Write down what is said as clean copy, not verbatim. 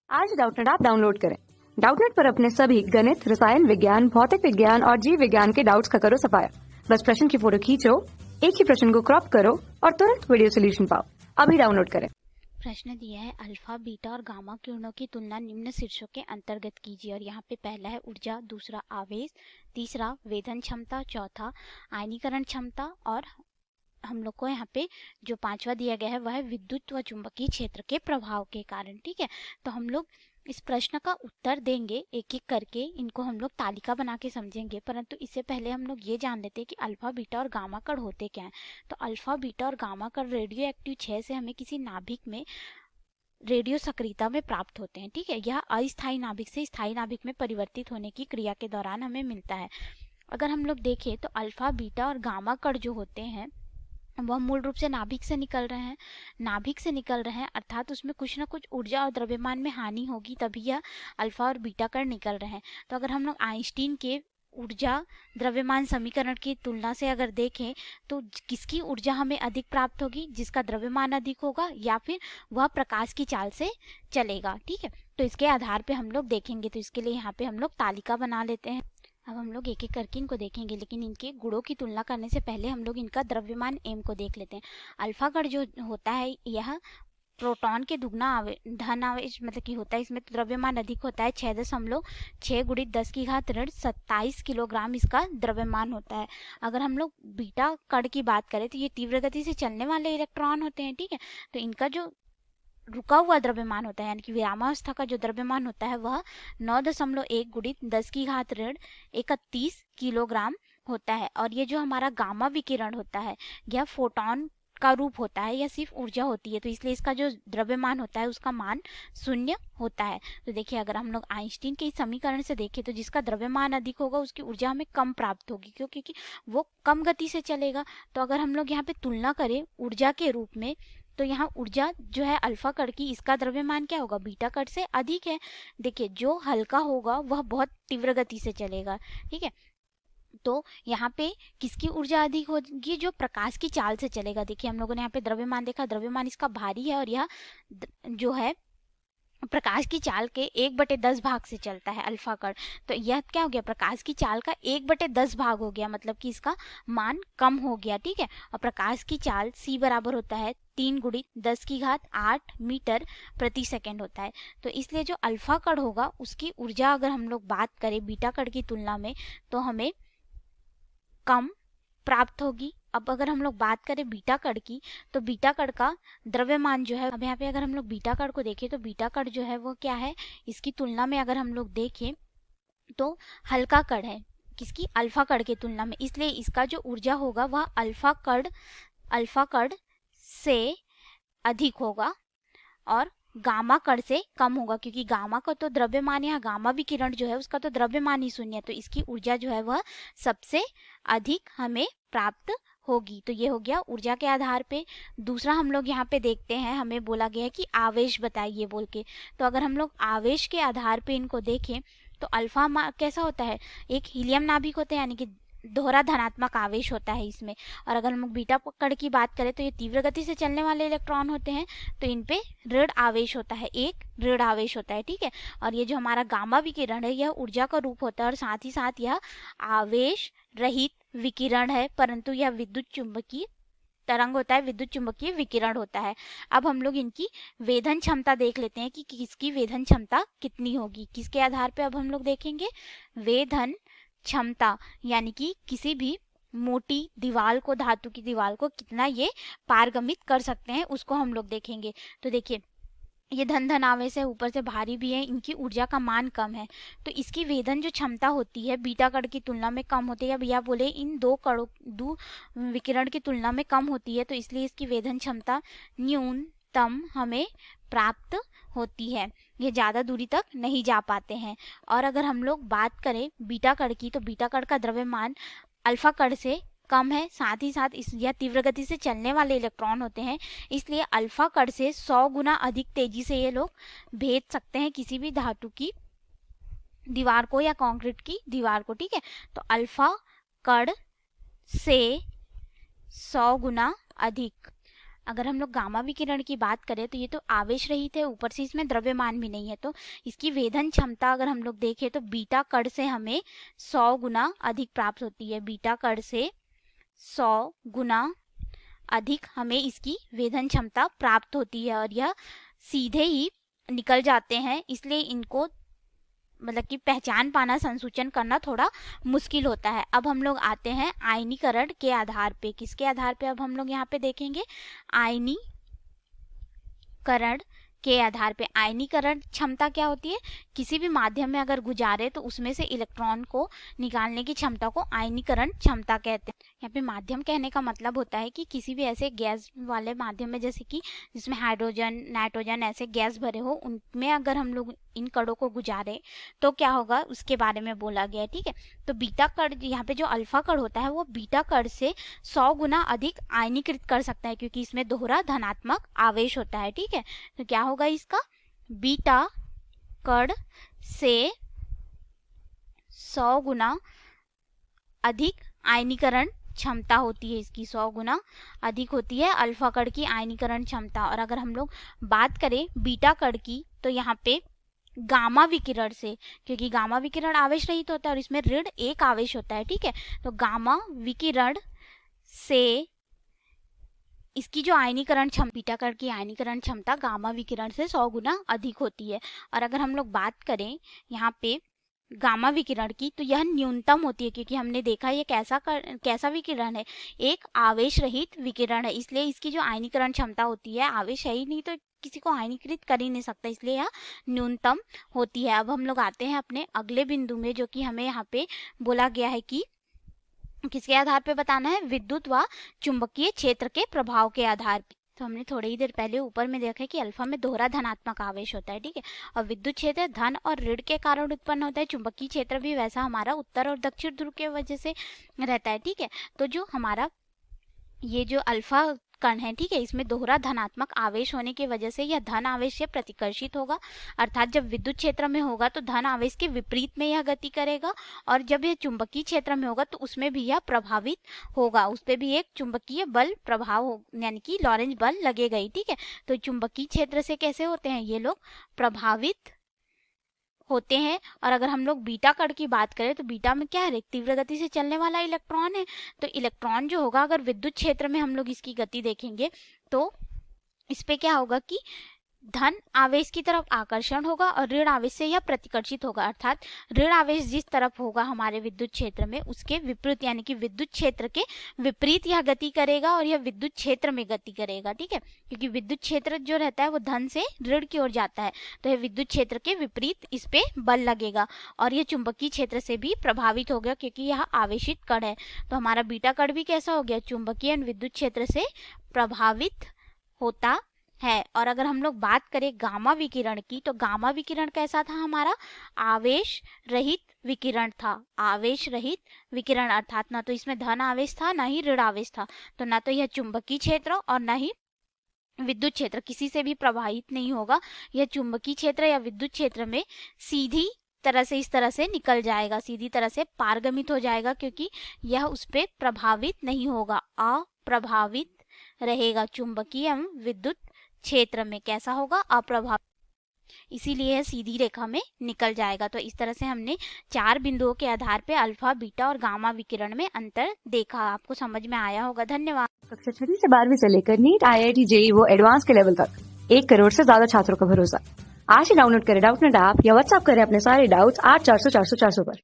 आज Doubtnut app download करें। Doubtnut पर अपने सभी गणित, रसायन विज्ञान, भौतिक विज्ञान और जीव विज्ञान के डाउट्स का करो सफाया। बस प्रश्न की फोटो खींचो, एक ही प्रश्न को क्रॉप करो और तुरंत वीडियो सोल्यूशन पाओ। अभी डाउनलोड करें। प्रश्न दिया है अल्फा बीटा और गामा किरणों की तुलना निम्न शीर्षक के अंतर्गत कीजिए। और यहाँ पे पहला है ऊर्जा, दूसरा आवेश, तीसरा वेधन क्षमता, चौथा आयनीकरण क्षमता और हम लोग को यहाँ पे जो पांचवा दिया गया है वह है विद्युत व चुंबकीय क्षेत्र के प्रभाव के कारण। ठीक है, तो हम लोग इस प्रश्न का उत्तर देंगे एक एक करके, इनको हम लोग तालिका बना के समझेंगे। परंतु इससे पहले हम लोग ये जान लेते हैं कि अल्फा बीटा और गामा कण होते क्या हैं। तो अल्फा बीटा और गामा कण रेडियो एक्टिव क्षय से हमें किसी नाभिक में रेडियो सक्रियता में प्राप्त होते हैं। ठीक है, यह अस्थायी नाभिक से स्थायी नाभिक में परिवर्तित होने की क्रिया के दौरान हमें मिलता है। अगर हम लोग देखें तो अल्फा बीटा और गामा कण जो होते हैं वह मूल रूप से नाभिक से निकल रहे हैं। नाभिक से निकल रहे हैं अर्थात उसमें कुछ ना कुछ ऊर्जा और द्रव्यमान में हानि होगी, तभी यह अल्फा और बीटा कण निकल रहे हैं। तो अगर हम लोग आइंस्टीन के ऊर्जा द्रव्यमान समीकरण की तुलना से अगर देखें तो किसकी ऊर्जा हमें अधिक प्राप्त होगी, जिसका द्रव्यमान अधिक होगा या फिर वह प्रकाश की चाल से चलेगा। ठीक है, तो इसके आधार पे हम लोग देखेंगे। तो इसके लिए यहाँ पे हम लोग तालिका बना लेते हैं। अब हम लोग एक एक करके इनको देखेंगे, लेकिन इनके गुणों की तुलना करने से पहले हम लोग इनका द्रव्यमान m को देख लेते हैं। अल्फा कण जो होता है यह प्रोटॉन के दुगना धन आवेश मतलब कि होता है, इसमें तो द्रव्यमान अधिक होता है। 6.6 गुणित 10 की घात ऋण 27 किलोग्राम इसका द्रव्यमान होता है। अगर हम लोग बीटा कण की बात करें तो ये तीव्र गति से चलने वाले इलेक्ट्रॉन होते हैं। ठीक है, तो इनका जो रुका हुआ द्रव्यमान होता है यानी कि विरामावस्था का जो द्रव्यमान होता है वह 9.1 गुणित 10 की घात ऋण 31 किलोग्राम होता है। और ये जो हमारा गामा विकिरण होता है यह फोटोन का रूप होता है, यह सिर्फ ऊर्जा होती है, तो इसलिए इसका जो द्रव्यमान होता है उसका मान 0 होता है। तो देखिए अगर हम लोग आइंस्टीन के समीकरण से देखें तो जिसका द्रव्यमान अधिक होगा उसकी ऊर्जा हमें कम प्राप्त होगी, क्योंकि वो कम गति से चलेगा। तो अगर हम लोग यहाँ पे तुलना करें ऊर्जा के रूप में तो यहाँ ऊर्जा जो है अल्फा कण की, इसका द्रव्यमान क्या होगा, बीटा कण से अधिक है। देखिए जो हल्का होगा वह बहुत तीव्र गति से चलेगा। ठीक है, तो यहाँ पे किसकी ऊर्जा अधिक होगी, जो प्रकाश की चाल से चलेगा। देखिए हम लोगों ने यहाँ पे द्रव्यमान देखा, द्रव्यमान इसका भारी है और यह जो है प्रकाश की चाल के 1/10 भाग से चलता है अल्फा कण। तो यह क्या हो गया, प्रकाश की चाल का 1/10 भाग हो गया, मतलब कि इसका मान कम हो गया। ठीक है, और प्रकाश की चाल c बराबर होता है 3 गुणित 10 की घात 8 मीटर प्रति सेकेंड होता है। तो इसलिए जो अल्फा कण होगा उसकी ऊर्जा अगर हम लोग बात करें बीटा कण की तुलना में तो हमें कम प्राप्त होगी। अब अगर हम लोग बात करें बीटा कण की तो बीटा कण का द्रव्यमान जो है, अब यहाँ पे अगर हम लोग बीटा कण को देखें तो बीटा कण जो है वो क्या है, इसकी तुलना में अगर हम लोग देखें तो हल्का कण है किसकी, अल्फा कण की तुलना में, इसलिए इसका जो ऊर्जा होगा वह अल्फा कण से अधिक होगा और गामा कण से कम होगा, क्योंकि गामा का तो द्रव्यमान या गामा विकिरण जो है उसका तो द्रव्यमान ही 0 है, तो इसकी ऊर्जा जो है वह सबसे अधिक हमें प्राप्त होगी। तो ये हो गया ऊर्जा के आधार पे। दूसरा हम लोग यहाँ पे देखते हैं, हमें बोला गया है कि आवेश बताइए बोल के। तो अगर हम लोग आवेश के आधार पे इनको देखें तो अल्फा कैसा होता है, एक हीलियम नाभिक होता है यानी कि दोहरा धनात्मक आवेश होता है इसमें। और अगर हम लोग बीटा कण की बात करें तो ये तीव्र गति से चलने वाले इलेक्ट्रॉन होते हैं, तो इन पे ऋण आवेश होता है, एक ऋण आवेश होता है। ठीक है, और ये जो हमारा गामा विकिरण है यह ऊर्जा का रूप होता है और साथ ही साथ यह आवेश रहित विकिरण है, परंतु यह विद्युत चुंबकीय तरंग होता है, विद्युत चुंबकीय विकिरण होता है। अब हम लोग इनकी वेधन क्षमता देख लेते हैं कि किसकी वेधन क्षमता कितनी होगी। किसके आधार पे अब हम लोग देखेंगे, वेधन क्षमता, यानी कि किसी भी मोटी दीवार को, धातु की दीवार को कितना ये पारगमित कर सकते हैं उसको हम लोग देखेंगे। तो देखिए ये धन आवेश है, ऊपर से भारी भी है, इनकी ऊर्जा का मान कम है, तो इसकी वेधन जो क्षमता होती है बीटा कण की तुलना में कम होती है, या बोले इन दो विकिरण की तुलना में कम होती है, तो इसलिए इसकी वेधन क्षमता न्यूनतम हमें प्राप्त होती है, ये ज़्यादा दूरी तक नहीं जा पाते हैं। और अगर हम लोग बात करें बीटा कण की तो बीटा कण का द्रव्यमान अल्फा कण से कम है, साथ ही साथ इस यह तीव्र गति से चलने वाले इलेक्ट्रॉन होते हैं, इसलिए अल्फा कण से 100 गुना अधिक तेजी से ये लोग भेद सकते हैं किसी भी धातु की दीवार को या कंक्रीट की दीवार को। ठीक है, तो अल्फा कण से 100 गुना अधिक अगर हम लोग गामा विकिरण की बात करें तो ये तो आवेश रहित है, ऊपर से इसमें द्रव्यमान भी नहीं है, तो इसकी वेधन क्षमता अगर हम लोग देखें तो बीटा कण से हमें 100 गुना अधिक प्राप्त होती है। बीटा कण से 100 गुना अधिक हमें इसकी वेधन क्षमता प्राप्त होती है और यह सीधे ही निकल जाते हैं, इसलिए इनको मतलब कि पहचान पाना, संसूचन करना थोड़ा मुश्किल होता है। अब हम लोग आते हैं आयनीकरण के आधार पे। किसके आधार पे अब हम लोग यहाँ पे देखेंगे? आयनीकरण के आधार पे। आयनीकरण क्षमता क्या होती है? किसी भी माध्यम में अगर गुजारे तो उसमें से इलेक्ट्रॉन को निकालने की क्षमता को आयनीकरण क्षमता कहते हैं। यहाँ पे माध्यम कहने का मतलब होता है कि किसी भी ऐसे गैस वाले माध्यम में, जैसे कि जिसमें हाइड्रोजन, नाइट्रोजन ऐसे गैस भरे हो, उनमें अगर हम लोग इन कणों को गुजारे तो क्या होगा उसके बारे में बोला गया है। ठीक है, तो बीटा कण, यहाँ पे जो अल्फा कण होता है वो बीटा कण से 100 गुना अधिक आयनीकृत कर सकता है, क्योंकि इसमें दोहरा धनात्मक आवेश होता है। ठीक है, तो क्या होगा इसका? बीटा कण से 100 गुना अधिक आयनीकरण क्षमता होती है, इसकी 100 गुना अधिक होती है अल्फा कण की आयनीकरण क्षमता। और अगर हम लोग बात करें बीटा कण की तो यहाँ पे गामा विकिरण से, क्योंकि गामा विकिरण आवेश रहित होता है और इसमें ऋण 1 आवेश होता है। ठीक है, तो गामा विकिरण से इसकी जो आयनीकरण क्षमता, बीटा कण की आयनीकरण क्षमता गामा विकिरण से 100 गुना अधिक होती है। और अगर हम लोग बात करें यहाँ पे गामा विकिरण की तो यह न्यूनतम होती है, क्योंकि हमने देखा ये कैसा विकिरण है? एक आवेश रहित विकिरण है, इसलिए इसकी जो आयनीकरण क्षमता होती है, आवेश है ही नहीं तो किसी को आयनीकृत कर ही नहीं सकता, इसलिए यह न्यूनतम होती है। अब हम लोग आते हैं अपने अगले बिंदु में, जो कि हमें यहाँ पे बोला गया है कि किसके आधार पे बताना है? विद्युत व चुंबकीय क्षेत्र के प्रभाव के आधार पे। तो हमने थोड़ी ही देर पहले ऊपर में देखा कि अल्फा में दोहरा धनात्मक आवेश होता है। ठीक है, और विद्युत क्षेत्र धन और ऋण के कारण उत्पन्न होता है। चुंबकीय क्षेत्र भी वैसा हमारा उत्तर और दक्षिण ध्रुव के वजह से रहता है। ठीक है, तो जो हमारा ये जो अल्फा कण है, ठीक है, इसमें दोहरा धनात्मक आवेश होने की वजह से यह धन आवेश से प्रतिकर्षित होगा, अर्थात जब विद्युत क्षेत्र में होगा तो धन आवेश के विपरीत में यह गति करेगा, और जब यह चुंबकीय क्षेत्र में होगा तो उसमें भी यह प्रभावित होगा, उस पर भी एक चुंबकीय बल प्रभाव यानी कि लॉरेंज बल लगेगा ही। ठीक है, तो चुंबकीय क्षेत्र से कैसे होते हैं ये लोग? प्रभावित होते हैं। और अगर हम लोग बीटा कण की बात करें तो बीटा में क्या है? तीव्र गति से चलने वाला इलेक्ट्रॉन है, तो इलेक्ट्रॉन जो होगा, अगर विद्युत क्षेत्र में हम लोग इसकी गति देखेंगे तो इस पे क्या होगा कि धन आवेश की तरफ आकर्षण होगा और ऋण आवेश से यह प्रतिकर्षित होगा, अर्थात ऋण आवेश जिस तरफ होगा हमारे विद्युत क्षेत्र में उसके विपरीत, यानी कि विद्युत क्षेत्र के विपरीत यह गति करेगा और यह विद्युत क्षेत्र में गति करेगा। ठीक है, क्योंकि विद्युत क्षेत्र जो रहता है वो धन से ऋण की ओर जाता है, तो यह विद्युत क्षेत्र के विपरीत इस पे बल लगेगा और यह चुंबकीय क्षेत्र से भी प्रभावित हो गया, क्योंकि यह आवेशित कण है। तो हमारा बीटा कण भी कैसा हो गया? चुंबकीय विद्युत क्षेत्र से प्रभावित होता है। और अगर हम लोग बात करें गामा विकिरण की तो गामा विकिरण कैसा था? हमारा आवेश रहित विकिरण था। आवेश रहित विकिरण अर्थात ना तो इसमें धन आवेश था ना ही ऋण आवेश था, तो ना तो यह चुंबकीय क्षेत्र और ना ही विद्युत क्षेत्र किसी से भी प्रभावित नहीं होगा। यह चुंबकीय क्षेत्र या विद्युत क्षेत्र में सीधी तरह से इस तरह से निकल जाएगा, सीधी तरह से पारगमित हो जाएगा, क्योंकि यह उस पर प्रभावित नहीं होगा, अप्रभावित रहेगा। चुंबकीय एवं विद्युत क्षेत्र में कैसा होगा? अप्रभावित, इसीलिए यह सीधी रेखा में निकल जाएगा। तो इस तरह से हमने 4 बिंदुओं के आधार पे अल्फा, बीटा और गामा विकिरण में अंतर देखा। आपको समझ में आया होगा। धन्यवाद। कक्षा 6 से 12वीं से लेकर नीट, IIT, JEE वो एडवांस के लेवल तक 1 करोड़ से ज्यादा छात्रों का भरोसा। आज ही डाउनलोड करें डाउटनेट ऐप या व्हाट्सएप करें अपने सारे डाउट्स 8400 400 400 पर।